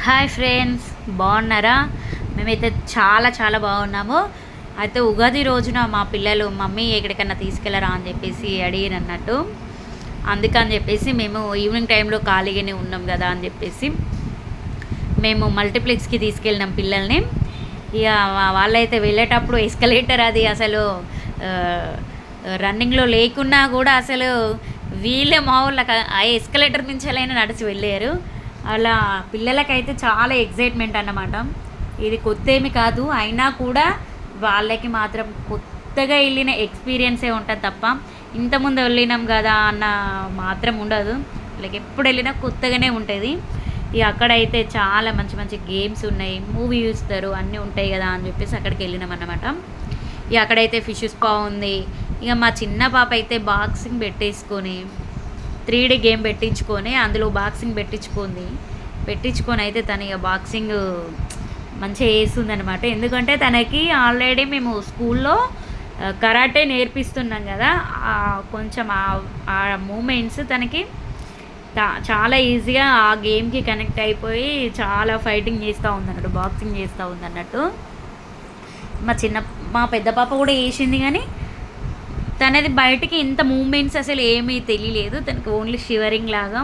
Hi friends, బాగున్నారా? మేమైతే చాలా చాలా బాగున్నాము. అయితే ఉగాది రోజున మా పిల్లలు మమ్మీ ఎక్కడికన్నా తీసుకెళ్ళరా అని చెప్పేసి అడిగారు అన్నట్టు. అందుకని చెప్పేసి మేము ఈవినింగ్ టైంలో ఖాళీగానే ఉన్నాం కదా అని చెప్పేసి మేము మల్టీప్లెక్స్కి తీసుకెళ్ళినాం పిల్లల్ని. ఇక వాళ్ళైతే వెళ్ళేటప్పుడు ఎస్కలేటర్ అది అసలు రన్నింగ్లో లేకున్నా కూడా అసలు వీళ్ళే మా వాళ్ళకి ఆ ఎస్కలేటర్ నుంచి నడిచి వెళ్ళారు. అలా పిల్లలకైతే చాలా ఎగ్జైట్మెంట్ అన్నమాట. ఇది కొత్త ఏమి కాదు, అయినా కూడా వాళ్ళకి మాత్రం కొత్తగా వెళ్ళిన ఎక్స్పీరియన్సే ఉంటుంది తప్ప ఇంతకుముందు వెళ్ళినాం కదా అన్న మాత్రం ఉండదు. వాళ్ళకి ఎప్పుడు వెళ్ళినా కొత్తగానే ఉంటుంది. ఇక అక్కడైతే చాలా మంచి మంచి గేమ్స్ ఉన్నాయి, మూవీ చూస్తారు, అన్నీ ఉంటాయి కదా అని చెప్పేసి అక్కడికి వెళ్ళినాం అన్నమాట. ఇక అక్కడైతే ఫిష్ స్పా ఉంది. ఇక మా చిన్న పాప అయితే బాక్సింగ్ పెట్టేసుకొని 3D గేమ్ పెట్టించుకొని అందులో బాక్సింగ్ పెట్టించుకొని అయితే తను ఇక బాక్సింగ్ మంచిగా వేస్తుంది అనమాట. ఎందుకంటే తనకి ఆల్రెడీ మేము స్కూల్లో కరాటే నేర్పిస్తున్నాం కదా, కొంచెం ఆ మూమెంట్స్ తనకి చాలా ఈజీగా ఆ గేమ్కి కనెక్ట్ అయిపోయి చాలా ఫైటింగ్ చేస్తూ ఉందన్నట్టు, బాక్సింగ్ చేస్తూ ఉందన్నట్టు. మా పెద్ద పాప కూడా వేసింది, కానీ తనది బయటికి ఇంత మూమెంట్స్ అసలు ఏమీ తెలియలేదు. తనకి ఓన్లీ షివరింగ్ లాగా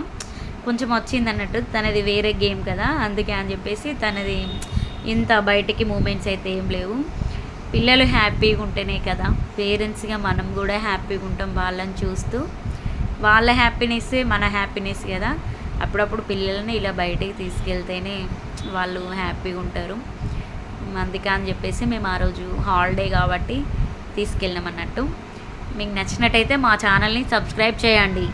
కొంచెం వచ్చింది అన్నట్టు. తనది వేరే గేమ్ కదా, అందుకే అని చెప్పేసి తనది ఇంత బయటికి మూమెంట్స్ అయితే ఏం లేవు. పిల్లలు హ్యాపీగా ఉంటేనే కదా పేరెంట్స్గా మనం కూడా హ్యాపీగా ఉంటాం. వాళ్ళని చూస్తూ వాళ్ళ హ్యాపీనెస్ మన హ్యాపీనెస్ కదా. అప్పుడప్పుడు పిల్లల్ని ఇలా బయటికి తీసుకెళ్తేనే వాళ్ళు హ్యాపీగా ఉంటారు. అందుకే అని చెప్పేసి మేము ఆ రోజు హాలిడే కాబట్టి తీసుకెళ్ళాం అన్నట్టు. మీకు నచ్చినట్టయితే మా ఛానల్ని సబ్స్క్రైబ్ చేయండి.